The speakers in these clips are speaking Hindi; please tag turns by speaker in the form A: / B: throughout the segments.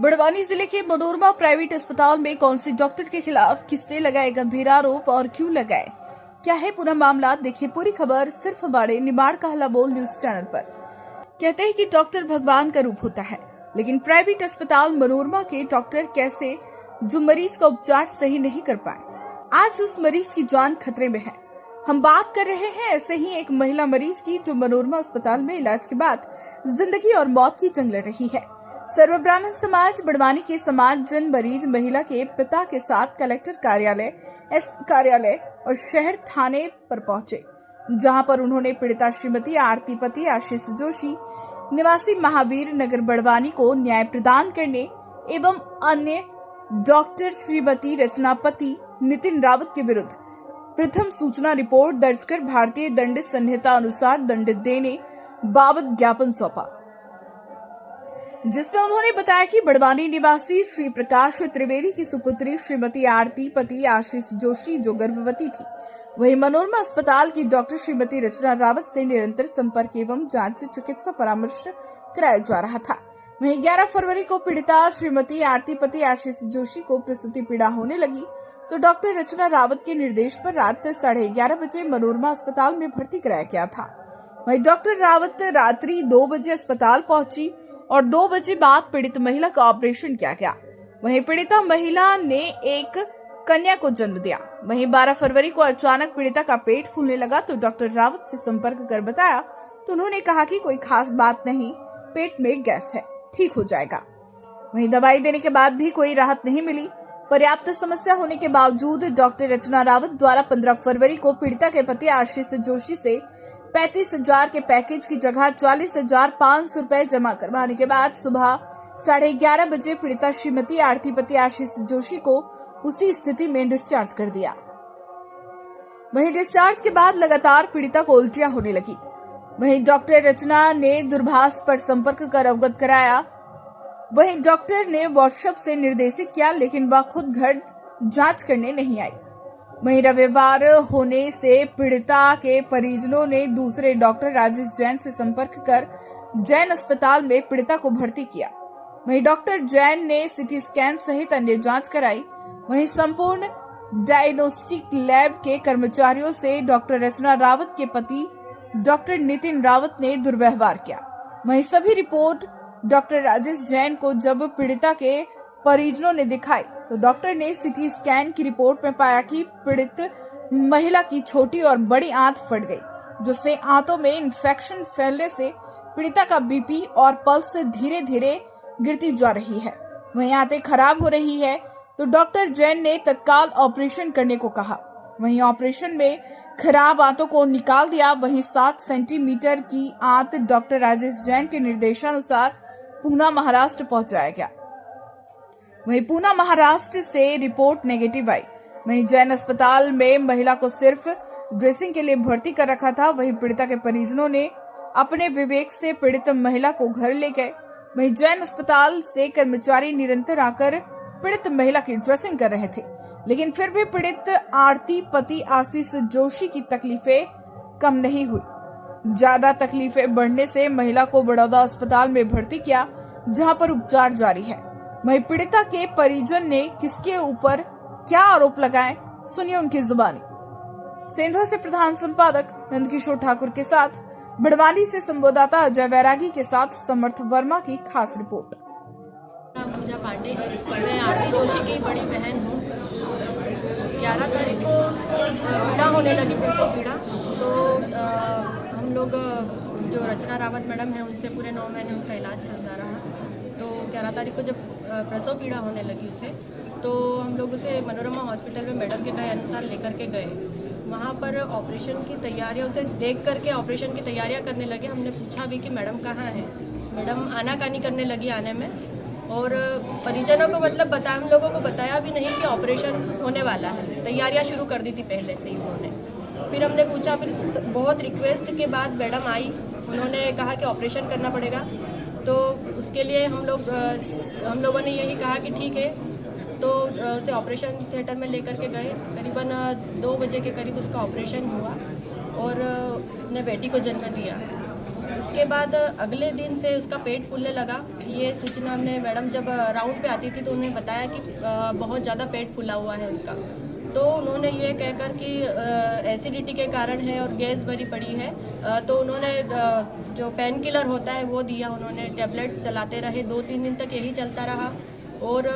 A: बड़वानी जिले के मनोरमा प्राइवेट अस्पताल में कौन सी डॉक्टर के खिलाफ किसने लगाए गंभीर आरोप और क्यों लगाए, क्या है पूरा मामला, देखिए पूरी खबर सिर्फ हमारे निमाड़ का हल्ला बोल न्यूज चैनल पर। कहते हैं कि डॉक्टर भगवान का रूप होता है, लेकिन प्राइवेट अस्पताल मनोरमा के डॉक्टर कैसे जो मरीज का उपचार सही नहीं कर पाए। आज उस मरीज की जान खतरे में है। हम बात कर रहे हैं ऐसे ही एक महिला मरीज की जो मनोरमा अस्पताल में इलाज के बाद जिंदगी और मौत की जंग लड़ रही है। सर्व ब्राह्मण समाज बड़वानी के समाज जन मरीज महिला के पिता के साथ कलेक्टर कार्यालय, एसपी कार्यालय और शहर थाने पर पहुंचे, जहां पर उन्होंने पीड़िता श्रीमती आरती पति आशीष जोशी निवासी महावीर नगर बड़वानी को न्याय प्रदान करने एवं अन्य डॉक्टर श्रीमती रचनापति नितिन रावत के विरुद्ध प्रथम सूचना रिपोर्ट दर्ज कर भारतीय दंड संहिता अनुसार दंड देने बाबत ज्ञापन सौंपा, जिसमें उन्होंने बताया कि बड़वानी निवासी श्री प्रकाश त्रिवेदी की सुपुत्री श्रीमती आरती पति आशीष जोशी जो गर्भवती थी, वही मनोरमा अस्पताल की डॉक्टर श्रीमती रचना रावत से निरंतर संपर्क एवं जांच से चिकित्सा परामर्श कराया जा रहा था। वहीं 11 फरवरी को पीड़िता श्रीमती आरती पति आशीष जोशी को प्रसूति पीड़ा होने लगी, तो डॉक्टर रचना रावत के निर्देश पर रात 11:30 बजे मनोरमा अस्पताल में भर्ती कराया गया था। वहीं डॉक्टर रावत रात्रि 2 बजे अस्पताल पहुंची और 2 बजे बाद पीड़ित महिला का ऑपरेशन किया गया। वहीं पीड़िता महिला ने एक कन्या को जन्म दिया। वहीं 12 फरवरी को अचानक पीड़िता का पेट फूलने लगा, तो डॉक्टर रावत से संपर्क कर बताया तो उन्होंने कहा कि कोई खास बात नहीं, पेट में गैस है, ठीक हो जाएगा। वहीं दवाई देने के बाद भी कोई राहत नहीं मिली। पर्याप्त समस्या होने के बावजूद डॉक्टर रचना रावत द्वारा 15 फरवरी को पीड़िता के पति आशीष जोशी से 35,000 के पैकेज की जगह 40,500 रुपए जमा करवाने के बाद सुबह 11:30 बजे पीड़िता श्रीमती आरती पति आशीष जोशी को उसी स्थिति में डिस्चार्ज कर दिया। वहीं डिस्चार्ज के बाद लगातार पीड़िता को उल्टियां होने लगी। वहीं डॉक्टर रचना ने दूरभाष पर संपर्क कर अवगत कराया। वहीं डॉक्टर ने व्हाट्सएप से निर्देशित किया, लेकिन वह खुद घर जांच करने नहीं आई। वहीं रविवार होने से पीड़िता के परिजनों ने दूसरे डॉक्टर राजेश जैन से संपर्क कर जैन अस्पताल में पीड़िता को भर्ती किया। वहीं डॉक्टर जैन ने सीटी स्कैन सहित अन्य जांच कराई। वहीं संपूर्ण डायग्नोस्टिक लैब के कर्मचारियों से डॉक्टर रचना रावत के पति डॉक्टर नितिन रावत ने दुर्व्यवहार किया। वहीं सभी रिपोर्ट डॉक्टर राजेश जैन को जब पीड़िता के परिजनों ने दिखाई, तो डॉक्टर ने सीटी स्कैन की रिपोर्ट में पाया कि पीड़ित महिला की छोटी और बड़ी आंत फट गई, जिससे आंतों में इन्फेक्शन फैलने से पीड़िता का बीपी और पल्स धीरे धीरे गिरती जा रही है। वहीं आंतें खराब हो रही है, तो डॉक्टर जैन ने तत्काल ऑपरेशन करने को कहा। वहीं ऑपरेशन में खराब आंतों को निकाल दिया। वहीं 7 सेंटीमीटर की आंत डॉक्टर राजेश जैन के निर्देशानुसार पूना महाराष्ट्र पहुंचाया गया। वहीं पूना महाराष्ट्र से रिपोर्ट नेगेटिव आई। वहीं जैन अस्पताल में महिला को सिर्फ ड्रेसिंग के लिए भर्ती कर रखा था। वहीं पीड़िता के परिजनों ने अपने विवेक से पीड़ित महिला को घर ले गए। वहीं जैन अस्पताल से कर्मचारी निरंतर आकर पीड़ित महिला की ड्रेसिंग कर रहे थे, लेकिन फिर भी पीड़ित आरती पति आशीष जोशी की तकलीफें कम नहीं हुई। ज्यादा तकलीफें बढ़ने से महिला को बड़ौदा अस्पताल में भर्ती किया, जहां पर उपचार जारी है। वहीं पीड़िता के परिजन ने किसके ऊपर क्या आरोप लगाए, सुनिए उनकी जुबानी। सेंधवा से प्रधान संपादक नंदकिशोर ठाकुर के साथ बड़वानी से संवाददाता अजय वैरागी के साथ समर्थ वर्मा की खास रिपोर्ट।
B: पूजा पांडे है, मैं आरती जोशी की बड़ी बहन हूँ। 11 तारीख को पीड़ा होने लगी, प्रसव पीड़ा, तो हम लोग जो रचना रावत मैडम है उनसे पूरे 9 महीने उनका इलाज चलता रहा। तो 11 तारीख को जब प्रसव पीड़ा होने लगी उसे, तो हम लोग उसे मनोरमा हॉस्पिटल में मैडम के कहे अनुसार लेकर के गए। वहाँ पर ऑपरेशन की तैयारियाँ, उसे देख करके ऑपरेशन की तैयारियाँ करने लगे। हमने पूछा भी कि मैडम कहाँ है। मैडम आनाकानी करने लगी आने में, और परिजनों को मतलब हम लोगों को बताया भी नहीं कि ऑपरेशन होने वाला है। तैयारियां शुरू कर दी थी पहले से ही उन्होंने। फिर हमने पूछा, फिर बहुत रिक्वेस्ट के बाद मैडम आई, उन्होंने कहा कि ऑपरेशन करना पड़ेगा। तो उसके लिए हम लोगों ने यही कहा कि ठीक है। तो उसे ऑपरेशन थिएटर में लेकर के गए। करीबन 2 बजे के करीब उसका ऑपरेशन हुआ और उसने बेटी को जन्म दिया। उसके बाद अगले दिन से उसका पेट फूलने लगा। ये सूचना हमने मैडम जब राउंड पे आती थी तो उन्हें बताया कि बहुत ज़्यादा पेट फूला हुआ है उसका। तो उन्होंने ये कहकर कि एसिडिटी के कारण है और गैस भरी पड़ी है, तो उन्होंने जो पेन किलर होता है वो दिया। उन्होंने टैबलेट्स चलाते रहे, 2-3 दिन तक यही चलता रहा और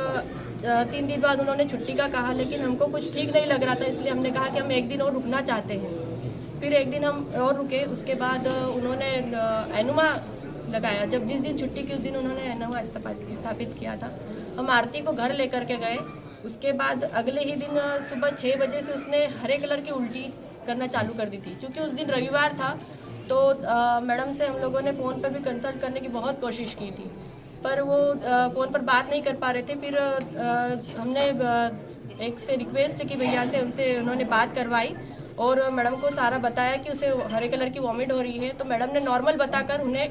B: 3 दिन बाद उन्होंने छुट्टी का कहा, लेकिन हमको कुछ ठीक नहीं लग रहा था, इसलिए हमने कहा कि हम 1 दिन और रुकना चाहते हैं। फिर 1 दिन हम और रुके। उसके बाद उन्होंने एनुमा लगाया। जब जिस दिन छुट्टी की उस दिन उन्होंने एनुमा स्थापित किया था। हम आरती को घर लेकर के गए। उसके बाद अगले ही दिन सुबह 6 बजे से उसने हरे कलर की उल्टी करना चालू कर दी थी। क्योंकि उस दिन रविवार था तो मैडम से हम लोगों ने फ़ोन पर भी कंसल्ट करने की बहुत कोशिश की थी, पर वो फ़ोन पर बात नहीं कर पा रहे थे। फिर हमने एक से रिक्वेस्ट की भैया से, उनसे उन्होंने बात करवाई और मैडम को सारा बताया कि उसे हरे कलर की वॉमिट हो रही है। तो मैडम ने नॉर्मल बताकर उन्हें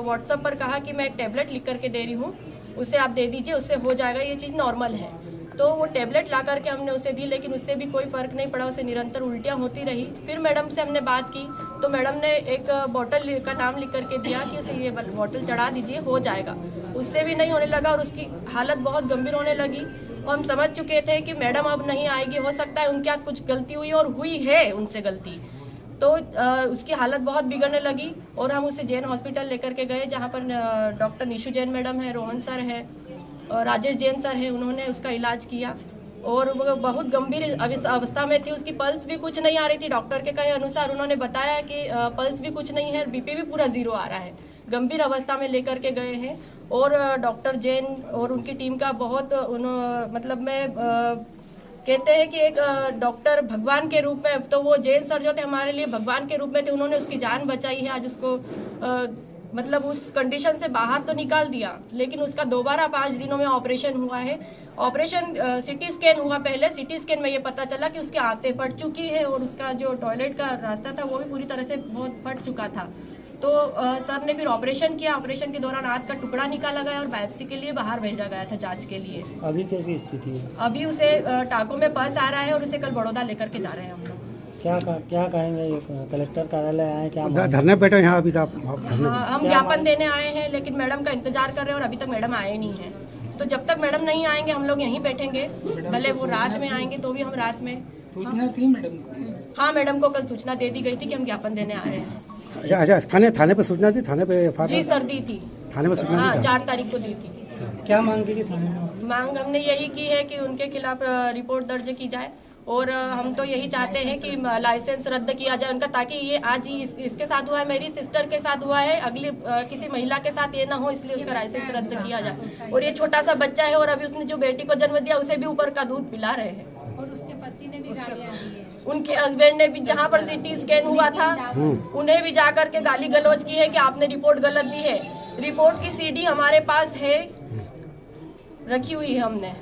B: व्हाट्सएप पर कहा कि मैं एक टैबलेट लिख करके दे रही हूँ, उसे आप दे दीजिए, उससे हो जाएगा, ये चीज़ नॉर्मल है। तो वो टैबलेट ला करके हमने उसे दी, लेकिन उससे भी कोई फ़र्क नहीं पड़ा, उसे निरंतर उल्टियाँ होती रही। फिर मैडम से हमने बात की तो मैडम ने एक बॉटल का नाम लिख करके दिया कि उसे ये बॉटल चढ़ा दीजिए, हो जाएगा। उससे भी नहीं होने लगा और उसकी हालत बहुत गंभीर होने लगी। और हम समझ चुके थे कि मैडम अब नहीं आएगी, हो सकता है उनके हाथ कुछ गलती हुई और हुई है उनसे गलती। तो उसकी हालत बहुत बिगड़ने लगी और हम उसे जैन हॉस्पिटल लेकर के गए, जहाँ पर डॉक्टर निशु जैन मैडम है, रोहन सर है और राजेश जैन सर है। उन्होंने उसका इलाज किया और वो बहुत गंभीर अवस्था में थी। उसकी पल्स भी कुछ नहीं आ रही थी। डॉक्टर के कहे अनुसार उन्होंने बताया कि पल्स भी कुछ नहीं है, बीपी भी पूरा 0 आ रहा है। गंभीर अवस्था में लेकर के गए हैं और डॉक्टर जैन और उनकी टीम का बहुत मतलब मैं कहते हैं कि एक डॉक्टर भगवान के रूप में, तो वो जैन सर जो थे हमारे लिए भगवान के रूप में थे। उन्होंने उसकी जान बचाई है। आज उसको मतलब उस कंडीशन से बाहर तो निकाल दिया, लेकिन उसका दोबारा 5 दिनों में ऑपरेशन हुआ है। ऑपरेशन सिटी स्कैन हुआ पहले। सिटी स्कैन में ये पता चला कि उसकी आंतें फट चुकी है और उसका जो टॉयलेट का रास्ता था वो भी पूरी तरह से बहुत फट चुका था। तो सर ने फिर ऑपरेशन किया। ऑपरेशन के दौरान आंत का टुकड़ा निकाला गया और बायोप्सी के लिए बाहर भेजा गया था जांच के लिए।
C: अभी कैसी स्थिति है?
B: अभी उसे टाको में पस आ रहा है और उसे कल बड़ौदा लेकर के जा रहे हैं हम लोग।
C: क्या कहेंगे? कलेक्टर कार्यालय आए, क्या
D: धरने बैठे यहाँ अभी तक?
B: हाँ, हम ज्ञापन देने आए हैं, लेकिन मैडम का इंतजार कर रहे हैं और अभी तक मैडम आए नहीं हैं। तो जब तक मैडम नहीं आएंगे हम लोग यहीं बैठेंगे, भले वो रात में आएंगे तो भी हम रात में।
C: सूचना थी मैडम को?
B: हाँ, मैडम को कल सूचना दे दी गई थी कि हम ज्ञापन देने आ रहे हैं।
D: अच्छा, थाने पे सूचना दी? थाने पे
B: जी सर, दी थी।
D: थाने में सूचना?
B: हाँ, 4 तारीख को दी थी।
C: क्या मांग की थी थाने में?
B: मांग हमने यही की है कि उनके खिलाफ रिपोर्ट दर्ज की जाए और हम तो यही चाहते हैं कि लाइसेंस रद्द किया जाए उनका, ताकि ये आज ही इसके साथ हुआ है, मेरी सिस्टर के साथ हुआ है, अगली किसी महिला के साथ ये ना हो, इसलिए उसका लाइसेंस रद्द किया जाए। और ये छोटा सा बच्चा है और अभी उसने जो बेटी को जन्म दिया उसे भी ऊपर का दूध पिला रहे हैं
E: और उसके पति ने भी गालियां दी है।
B: उनके हस्बैंड ने भी, जहाँ पर सिटी स्कैन हुआ था उन्हें भी जाकर के गाली गलौज की है कि आपने रिपोर्ट गलत दी है। रिपोर्ट की सीडी हमारे पास है, रखी हुई है हमने।